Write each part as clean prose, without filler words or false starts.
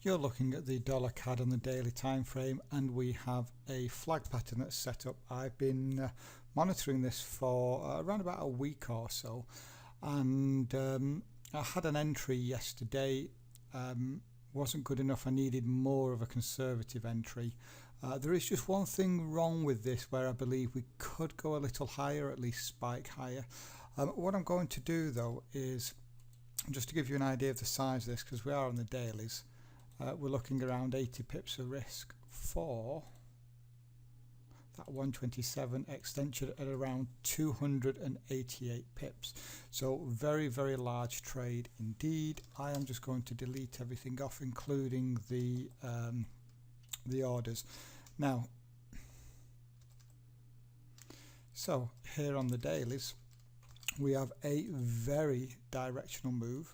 You're looking at the dollar CAD on the daily time frame, and we have a flag pattern that's set up. I've been monitoring this for around about a week or so, and I had an entry yesterday. Wasn't good enough. I needed more of a conservative entry. There is just one thing wrong with this, where I believe we could go a little higher, at least spike higher. What I'm going to do though is, just to give you an idea of the size of this, because we are on the dailies, we're looking around 80 pips of risk for that 127 extension at around 288 pips. So very, very large trade indeed. I am just going to delete everything off, including the orders. Now, so here on the dailies, we have a very directional move,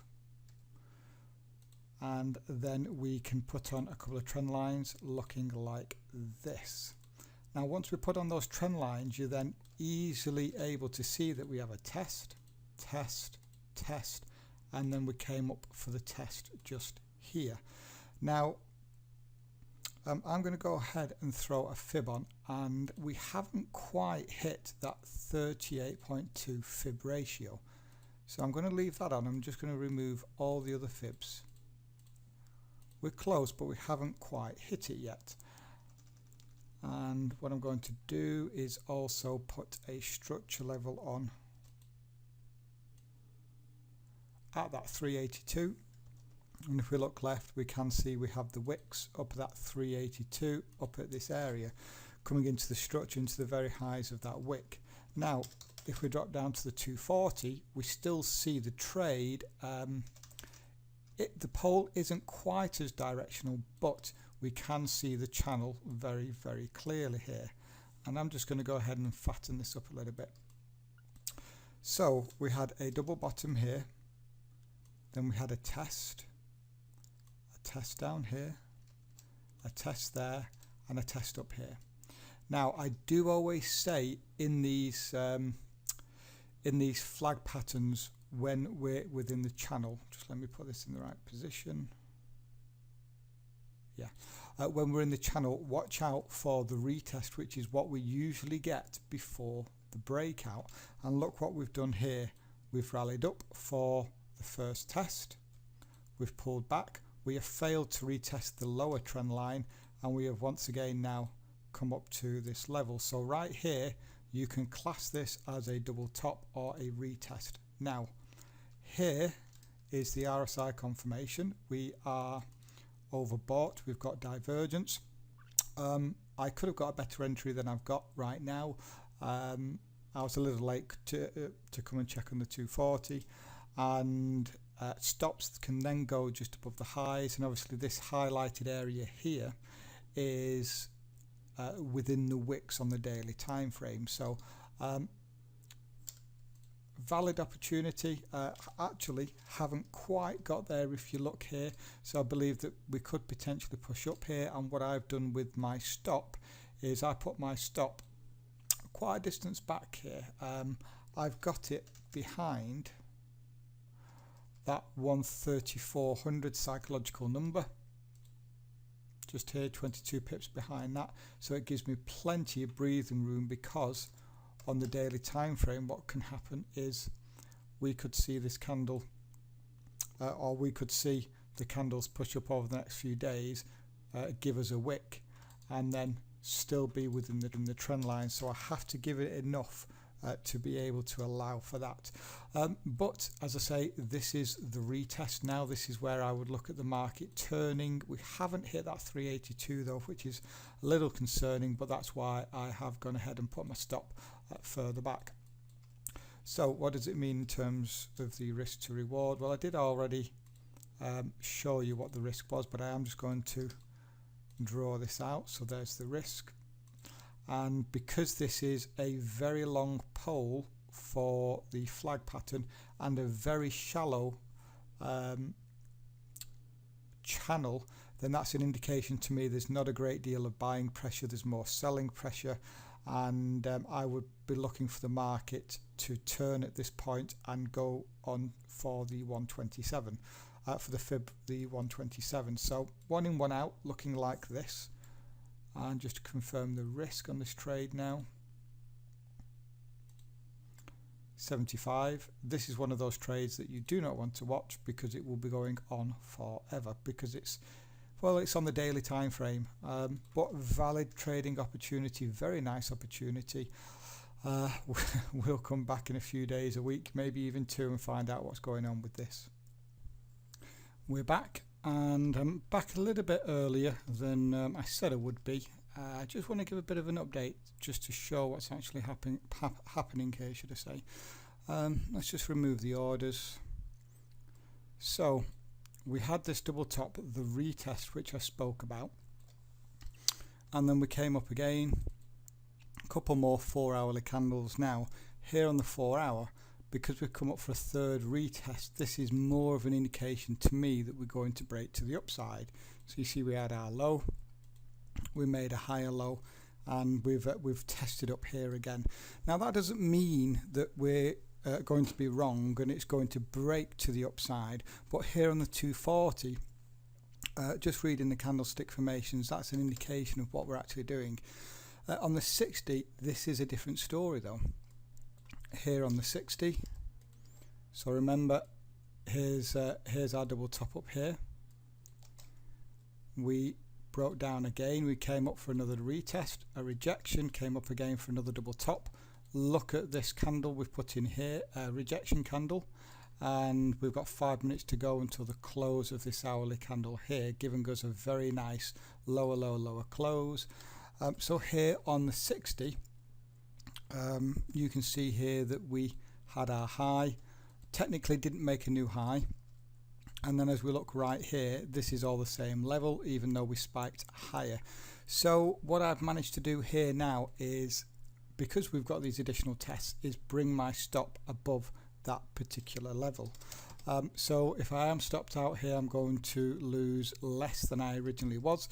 and then we can put on a couple of trend lines looking like this. Now once we put on those trend lines, you're then easily able to see that we have a test, and then we came up for the test just here. Now I'm going to go ahead and throw a fib on, and we haven't quite hit that 38.2 fib ratio, so I'm going to leave that on. I'm just going to remove all the other fibs. We're close, but we haven't quite hit it yet. And what I'm going to do is also put a structure level on at that 382. And if we look left, we can see we have the wicks up at that 382, up at this area, coming into the structure, into the very highs of that wick. Now, if we drop down to the 240, we still see the trade. The pole isn't quite as directional, but we can see the channel very, very clearly here. And I'm just going to go ahead and fatten this up a little bit. So we had a double bottom here, then we had a test down here, a test there, and a test up here. Now I do always say in these flag patterns, when we're within the channel, just let me put this in the right position. Yeah, when we're in the channel, watch out for the retest, which is what we usually get before the breakout. And look what we've done here. We've rallied up for the first test, we've pulled back, we have failed to retest the lower trend line, and we have once again now come up to this level. So right here, you can class this as a double top or a retest. Now, here is the RSI confirmation. We are overbought, we've got divergence. I could have got a better entry than I've got right now. I was a little late to come and check on the 240, and stops can then go just above the highs, and obviously this highlighted area here is within the wicks on the daily time frame. So valid opportunity. Actually haven't quite got there if you look here, so I believe that we could potentially push up here. And what I've done with my stop is I put my stop quite a distance back here. I've got it behind that 13400 psychological number, just here, 22 pips behind that, so it gives me plenty of breathing room, because on the daily time frame what can happen is we could see this candle or we could see the candles push up over the next few days, give us a wick, and then still be within the trend line. So I have to give it enough to be able to allow for that. But as I say, this is the retest now. This is where I would look at the market turning. We haven't hit that 382 though, which is a little concerning, but that's why I have gone ahead and put my stop further back. So what does it mean in terms of the risk to reward? Well, I did already show you what the risk was, but I am just going to draw this out. So there's the risk. And because this is a very long pole for the flag pattern and a very shallow channel, then that's an indication to me there's not a great deal of buying pressure, there's more selling pressure, and I would be looking for the market to turn at this point and go on for the 127. for the fib, the 127. So 1 in 1 out, looking like this. And just to confirm the risk on this trade now, 75. This is one of those trades that you do not want to watch because it will be going on forever, because it's, well, it's on the daily time frame, but valid trading opportunity, very nice opportunity. We'll come back in a few days, a week, maybe even 2, and find out what's going on with this. We're back, and I'm back a little bit earlier than I said I would be. I just want to give a bit of an update just to show what's actually happening here, should I say. Let's just remove the orders. So we had this double top, the retest, which I spoke about, and then we came up again, a couple more 4-hourly candles. Now here on the 4 hour, because we've come up for a third retest, this is more of an indication to me that we're going to break to the upside. So you see we had our low, we made a higher low, and we've tested up here again. Now that doesn't mean that we're going to be wrong and it's going to break to the upside, but here on the 240, just reading the candlestick formations, that's an indication of what we're actually doing. On the 60, this is a different story though. Here on the 60, so remember, here's our double top up here. We broke down again, we came up for another retest, a rejection, came up again for another double top. Look at this candle we've put in here, a rejection candle, and we've got 5 minutes to go until the close of this hourly candle here, giving us a very nice lower low, lower close. So here on the 60, you can see here that we had our high, technically didn't make a new high, and then as we look right here, this is all the same level, even though we spiked higher. So what I've managed to do here now is, because we've got these additional tests, is bring my stop above that particular level. So if I am stopped out here, I'm going to lose less than I originally was,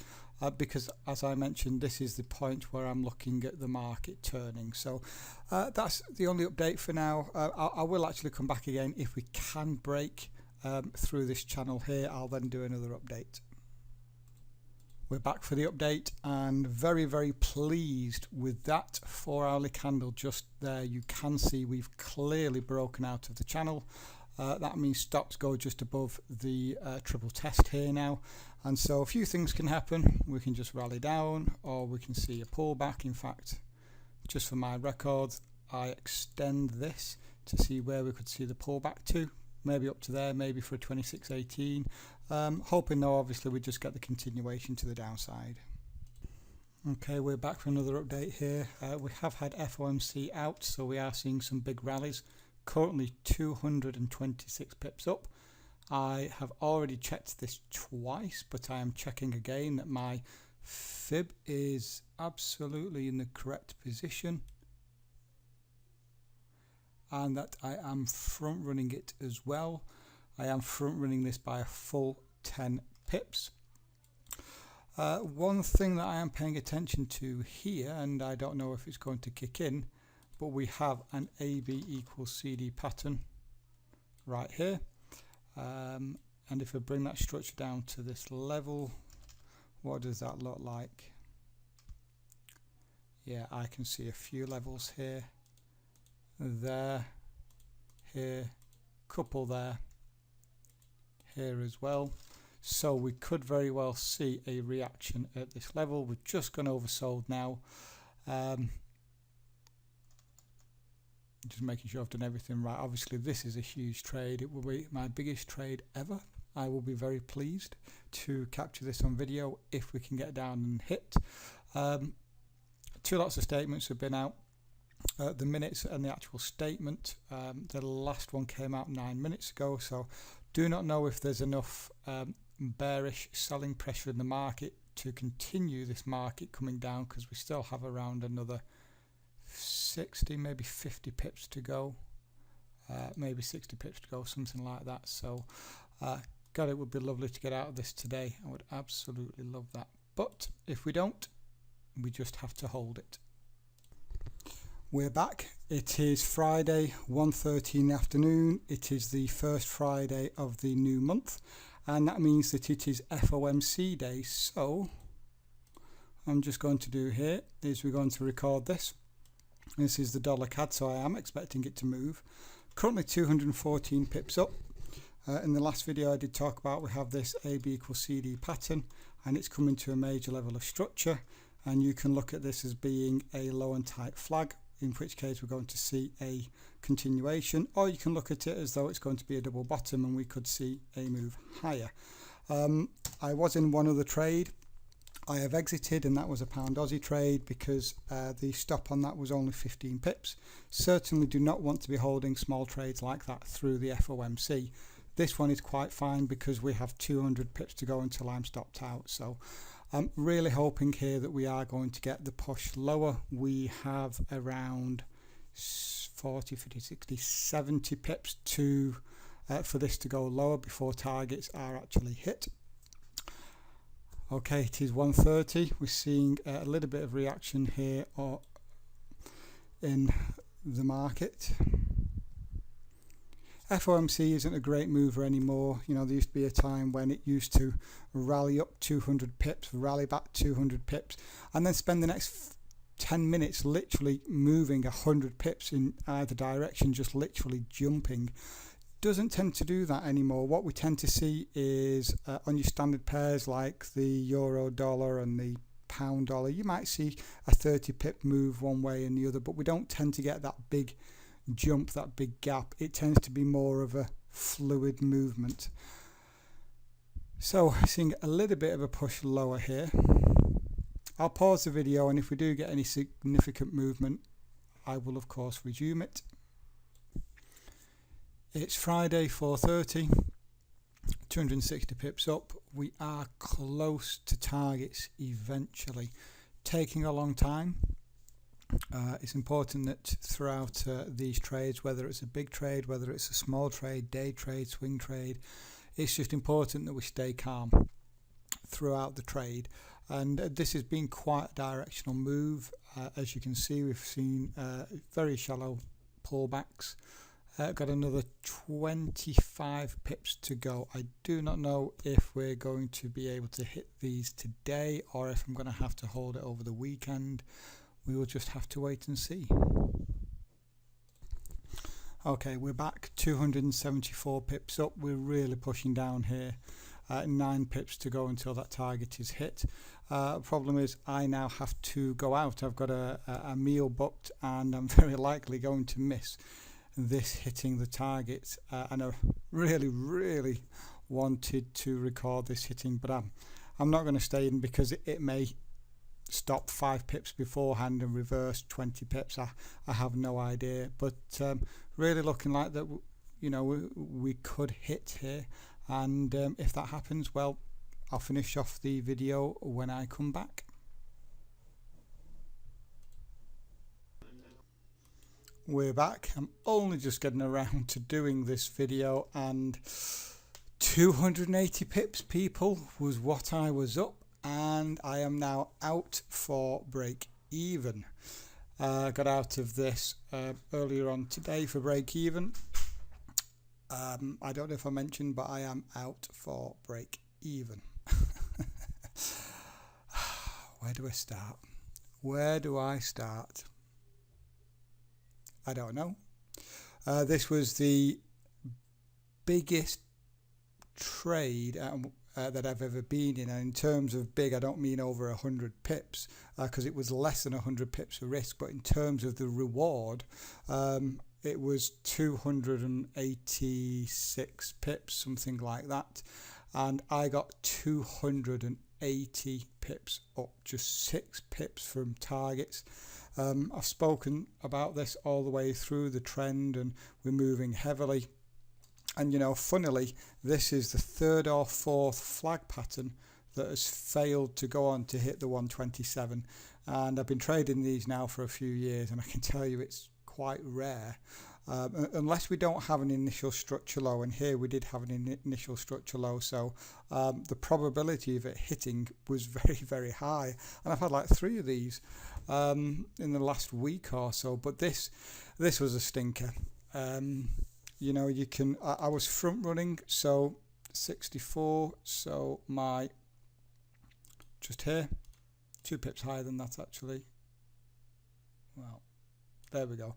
because as I mentioned, this is the point where I'm looking at the market turning. So that's the only update for now. I will actually come back again if we can break through this channel here. I'll then do another update. We're back for the update, and very, very pleased with that 4-hourly candle just there. You can see we've clearly broken out of the channel. That means stops go just above the triple test here now, and so a few things can happen. We can just rally down, or we can see a pullback. In fact, just for my record, I extend this to see where we could see the pullback to, maybe up to there, maybe for a 26.18. Hoping though, obviously, we just get the continuation to the downside. Okay, we're back for another update here. We have had FOMC out, so we are seeing some big rallies. Currently 226 pips up. I have already checked this twice, but I am checking again that my fib is absolutely in the correct position, and that I am front running it as well. I am front running this by a full 10 pips. One thing that I am paying attention to here, and I don't know if it's going to kick in, but we have an AB equals CD pattern right here, and if I bring that structure down to this level, what does that look like? Yeah, I can see a few levels here, there, here, couple there, here as well. So we could very well see a reaction at this level. We've just gone oversold now. Just making sure I've done everything right. Obviously this is a huge trade. It will be my biggest trade ever. I will be very pleased to capture this on video if we can get down and hit. 2 lots of statements have been out. The minutes and the actual statement. The last one came out 9 minutes ago, so do not know if there's enough bearish selling pressure in the market to continue this market coming down, because we still have around another 60, maybe 50 pips to go, maybe 60 pips to go, something like that. So God, it would be lovely to get out of this today. I would absolutely love that, but if we don't, we just have to hold it. We're back. It is Friday, 1:30 in the afternoon. It is the first Friday of the new month, and that means that it is FOMC day. So I'm just going to do here is we're going to record this. This is the dollar CAD, so I am expecting it to move. Currently 214 pips up. In the last video I did talk about we have this AB equals CD pattern, and it's coming to a major level of structure, and you can look at this as being a low and tight flag, in which case we're going to see a continuation, or you can look at it as though it's going to be a double bottom and we could see a move higher. I was in one other trade. I have exited, and that was a pound Aussie trade because the stop on that was only 15 pips. Certainly do not want to be holding small trades like that through the FOMC. This one is quite fine because we have 200 pips to go until I'm stopped out. So I'm really hoping here that we are going to get the push lower. We have around 40, 50, 60, 70 pips to for this to go lower before targets are actually hit. Okay, it is 1:30. We're seeing a little bit of reaction here in the market. FOMC isn't a great mover anymore. You know, there used to be a time when it used to rally up 200 pips, rally back 200 pips, and then spend the next 10 minutes literally moving 100 pips in either direction, just literally jumping. Doesn't tend to do that anymore. What we tend to see is on your standard pairs like the euro dollar and the pound dollar, you might see a 30 pip move one way and the other, but we don't tend to get that big jump, that big gap. It tends to be more of a fluid movement. So seeing a little bit of a push lower here. I'll pause the video, and if we do get any significant movement I will of course resume it. It's Friday, 4:30, 260 pips up. We are close to targets eventually. Taking a long time. It's important that throughout these trades, whether it's a big trade, whether it's a small trade, day trade, swing trade, it's just important that we stay calm throughout the trade. And this has been quite a directional move. As you can see, we've seen very shallow pullbacks. Got another 25 pips to go. I do not know if we're going to be able to hit these today or if I'm going to have to hold it over the weekend. We will just have to wait and see. Okay, we're back 274 pips up. We're really pushing down here. 9 pips to go until that target is hit. Problem is I now have to go out. I've got a meal booked and I'm very likely going to miss this hitting the target, and I really wanted to record this hitting, but I'm not going to stay in because it may stop 5 pips beforehand and reverse 20 pips. I have no idea, but really looking like that, you know, we could hit here, and if that happens, well, I'll finish off the video when I come back. We're back. I'm only just getting around to doing this video, and 280 pips, people, was what I was up, and I am now out for break even. Got out of this earlier on today for break even. I don't know if I mentioned, but I am out for break even. Where do I start? Where do I start? I don't know. This was the biggest trade that I've ever been in, and in terms of big, I don't mean over 100 pips because it was less than 100 pips of risk, but in terms of the reward, it was 286 pips, something like that, and I got 280 pips up, just 6 pips from targets. I've spoken about this all the way through the trend, and we're moving heavily. And you know, funnily, this is the 3rd or 4th flag pattern that has failed to go on to hit the 127. And I've been trading these now for a few years, and I can tell you it's quite rare. unless we don't have an initial structure low, and here we did have an initial structure low, so the probability of it hitting was very, very high, and I've had like 3 of these in the last week or so, but this was a stinker. You know, you can, I was front running, so 64, so my, just here, 2 pips higher than that actually. Well, there we go.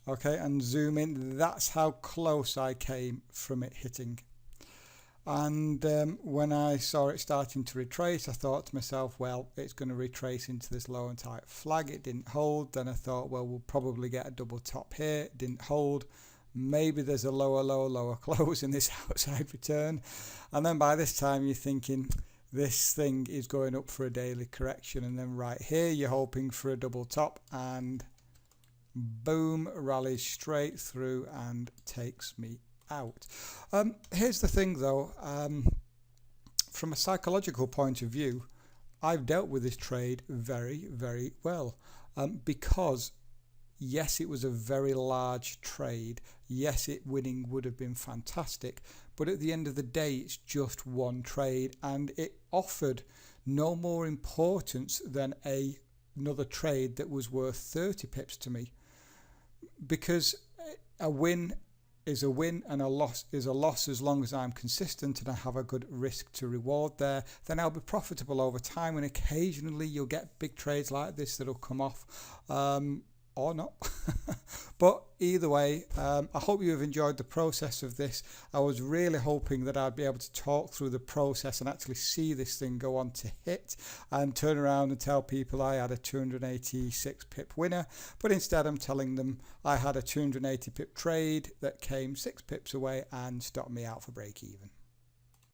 Okay, and zoom in, that's how close I came from it hitting. And when I saw it starting to retrace, I thought to myself, well, it's going to retrace into this low and tight flag. It didn't hold. Then I thought, well, we'll probably get a double top here. It didn't hold. Maybe there's a lower low, lower close in this outside return. And then by this time you're thinking this thing is going up for a daily correction, and then right here you're hoping for a double top, and boom, rallies straight through and takes me out. Here's the thing though, from a psychological point of view, I've dealt with this trade very, very well, because yes, it was a very large trade. Yes, it would have been fantastic. But at the end of the day, it's just one trade, and it offered no more importance than another trade that was worth 30 pips to me. Because a win is a win and a loss is a loss as long as I'm consistent and I have a good risk to reward there. Then I'll be profitable over time, and occasionally you'll get big trades like this that'll come off. Or not. But either way, I hope you have enjoyed the process of this. I was really hoping that I'd be able to talk through the process and actually see this thing go on to hit and turn around and tell people I had a 286 pip winner, but instead I'm telling them I had a 280 pip trade that came 6 pips away and stopped me out for break even.